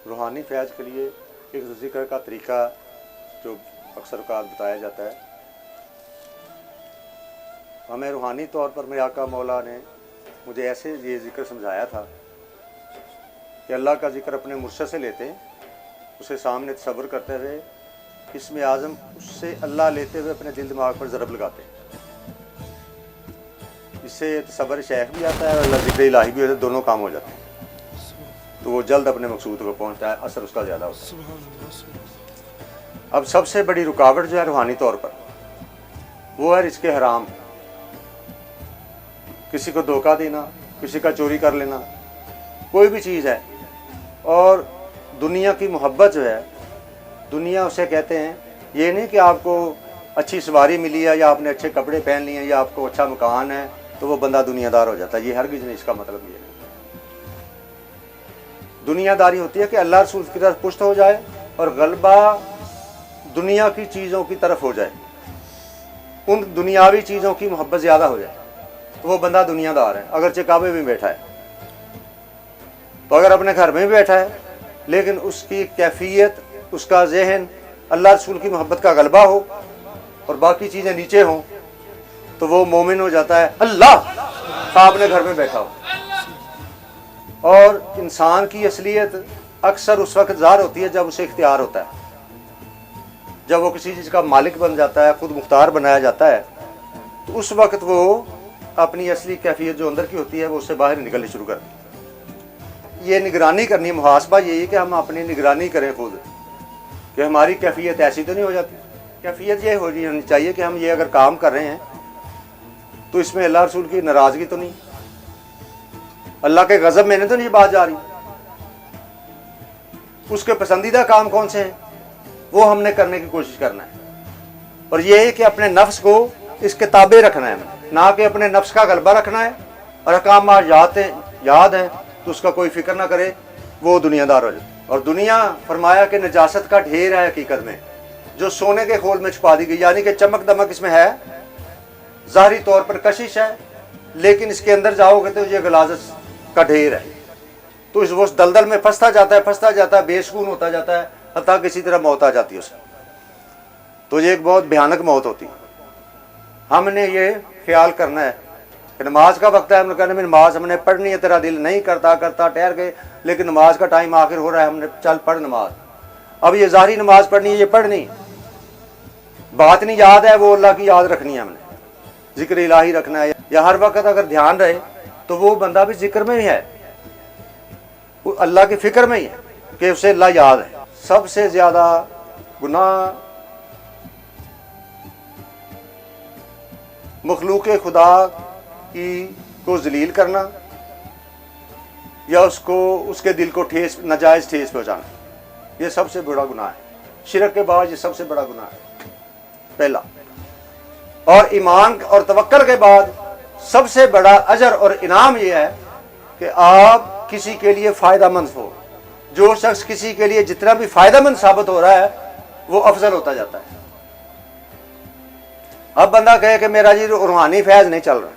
روحانی فیض کے لیے ایک ذکر کا طریقہ جو اکثر اوقات بتایا جاتا ہے، ہمیں روحانی طور پر میرے آقا مولا نے مجھے ایسے یہ ذکر سمجھایا تھا کہ اللہ کا ذکر اپنے مرشد سے لیتے ہیں، اسے سامنے تصور کرتے ہوئے اسم اعظم اس سے اللہ لیتے ہوئے اپنے دل دماغ پر ضرب لگاتے ہیں۔ اس سے تصور شیخ بھی آتا ہے اور اللہ ذکر الہی بھی ہوتا ہے، دونوں کام ہو جاتے ہیں، تو وہ جلد اپنے مقصود کو پہنچتا ہے، اثر اس کا زیادہ ہوتا ہے۔ اب سب سے بڑی رکاوٹ جو ہے روحانی طور پر وہ ہے رزق حرام، کسی کو دھوکہ دینا، کسی کا چوری کر لینا، کوئی بھی چیز ہے۔ اور دنیا کی محبت جو ہے، دنیا اسے کہتے ہیں، یہ نہیں کہ آپ کو اچھی سواری ملی ہے یا آپ نے اچھے کپڑے پہن لیے ہیں یا آپ کو اچھا مکان ہے تو وہ بندہ دنیا دار ہو جاتا ہے، یہ ہرگز نہیں، اس کا مطلب یہ نہیں۔ دنیا داری ہوتی ہے کہ اللہ رسول کی طرف پشت ہو جائے اور غلبہ دنیا کی چیزوں کی طرف ہو جائے، ان دنیاوی چیزوں کی محبت زیادہ ہو جائے تو وہ بندہ دنیا دار ہے، اگرچہ کعبے میں بیٹھا ہے، تو اگر اپنے گھر میں بھی بیٹھا ہے لیکن اس کی کیفیت، اس کا ذہن اللہ رسول کی محبت کا غلبہ ہو اور باقی چیزیں نیچے ہوں تو وہ مومن ہو جاتا ہے، اللہ خواہ اپنے گھر میں بیٹھا ہو۔ اور انسان کی اصلیت اکثر اس وقت ظاہر ہوتی ہے جب اسے اختیار ہوتا ہے، جب وہ کسی چیز کا مالک بن جاتا ہے، خود مختار بنایا جاتا ہے، تو اس وقت وہ اپنی اصلی کیفیت جو اندر کی ہوتی ہے وہ اس سے باہر نکلنی شروع کرتی ہے۔ یہ نگرانی کرنی ہے، محاسبہ یہی کہ ہم اپنی نگرانی کریں خود کہ ہماری کیفیت ایسی تو نہیں ہو جاتی۔ کیفیت یہ ہونی چاہیے کہ ہم یہ اگر کام کر رہے ہیں تو اس میں اللہ رسول کی ناراضگی تو نہیں، اللہ کے غضب میں نے تو نہیں بات جا رہی، اس کے پسندیدہ کام کون سے ہیں وہ ہم نے کرنے کی کوشش کرنا ہے۔ اور یہ ہے کہ اپنے نفس کو اس کے تابع رکھنا ہے، نہ کہ اپنے نفس کا غلبہ رکھنا ہے اور احکامات یاد ہیں تو اس کا کوئی فکر نہ کرے، وہ دنیا دار ہو جائے۔ اور دنیا فرمایا کہ نجاست کا ڈھیر ہے حقیقت میں، جو سونے کے خول میں چھپا دی گئی، یعنی کہ چمک دمک اس میں ہے، ظاہری طور پر کشش ہے، لیکن اس کے اندر جاؤ گے تو یہ غلاظت کا ڈھیر ہے، تو وہ دلدل میں پھنستا جاتا ہے، بے سکون ہوتا جاتا ہے، حتیٰ کسی طرح موت آ جاتی ہے اسے، تو یہ ایک بہت بھیانک موت ہوتی ہے۔ ہم نے یہ خیال کرنا ہے کہ نماز کا وقت ہے، ہم نے کہنا ہے نماز ہم نے پڑھنی ہے، تیرا دل نہیں کرتا ٹھہر گئے، لیکن نماز کا ٹائم آخر ہو رہا ہے، ہم نے چل پڑھ نماز۔ اب یہ ظاہری نماز پڑھنی ہے، یہ پڑھنی بات نہیں یاد ہے، وہ اللہ کی یاد رکھنی ہے، ہم نے ذکر الہی رکھنا ہے، یا ہر وقت اگر دھیان رہے تو وہ بندہ بھی ذکر میں ہی ہے، وہ اللہ کی فکر میں ہی ہے کہ اسے اللہ یاد ہے۔ سب سے زیادہ گناہ مخلوق خدا کو ذلیل کرنا یا اس کے دل کو ناجائز ٹھیس پہنچانا، یہ سب سے بڑا گناہ ہے۔ شرک کے بعد یہ سب سے بڑا گناہ ہے پہلا، اور ایمان اور توکل کے بعد سب سے بڑا اجر اور انعام یہ ہے کہ آپ کسی کے لیے فائدہ مند ہو۔ جو شخص کسی کے لیے جتنا بھی فائدہ مند ثابت ہو رہا ہے وہ افضل ہوتا جاتا ہے۔ اب بندہ کہے کہ میرا جی روحانی فیض نہیں چل رہا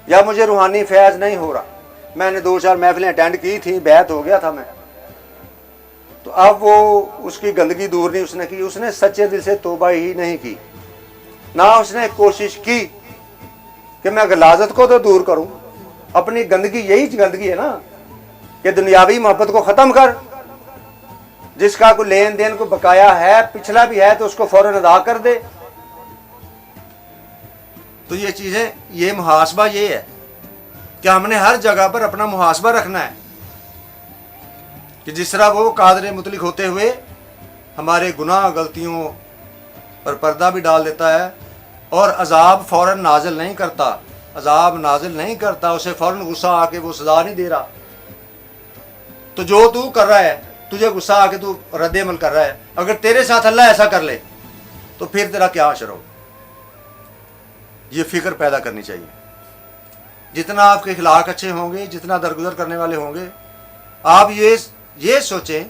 یا مجھے روحانی فیض نہیں ہو رہا، میں نے 2-4 محفلیں اٹینڈ کی تھیں، بیعت ہو گیا تھا میں، تو اب وہ اس کی گندگی دور نہیں اس نے کی، اس نے سچے دل سے توبہ ہی نہیں کی، نہ اس نے کوشش کی کہ میں غلاظت کو تو دور کروں، اپنی گندگی یہی گندگی ہے نا کہ دنیاوی محبت کو ختم کر، جس کا کوئی لین دین کو بقایا ہے، پچھلا بھی ہے تو اس کو فوراً ادا کر دے۔ تو یہ چیزیں، یہ محاسبہ یہ ہے کہ ہم نے ہر جگہ پر اپنا محاسبہ رکھنا ہے کہ جس طرح وہ قادر مطلق ہوتے ہوئے ہمارے گناہ غلطیوں پر پردہ بھی ڈال دیتا ہے اور عذاب فوراً نازل نہیں کرتا، اسے فوراً غصہ آ کے وہ سزا نہیں دے رہا، تو جو تو کر رہا ہے، تجھے غصہ آ کے تو رد عمل کر رہا ہے، اگر تیرے ساتھ اللہ ایسا کر لے تو پھر تیرا کیا حشر ہو۔ یہ فکر پیدا کرنی چاہیے۔ جتنا آپ کے اخلاق اچھے ہوں گے، جتنا درگزر کرنے والے ہوں گے، آپ یہ سوچیں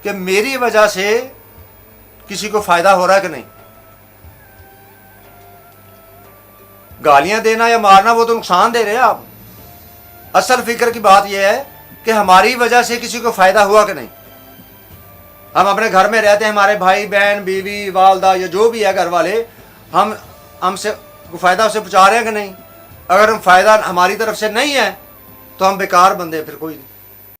کہ میری وجہ سے کسی کو فائدہ ہو رہا ہے کہ نہیں۔ گالیاں دینا یا مارنا وہ تو نقصان دے رہے ہیں آپ، اصل فکر کی بات یہ ہے کہ ہماری وجہ سے کسی کو فائدہ ہوا کہ نہیں. ہم اپنے گھر میں رہتے ہیں, ہمارے بھائی بہن بیوی والدہ یا جو بھی ہے گھر والے, ہم سے فائدہ اسے پہنچا رہے ہیں کہ نہیں. اگر ہم فائدہ ہماری طرف سے نہیں ہے تو ہم بیکار بندے, پھر کوئی نہیں.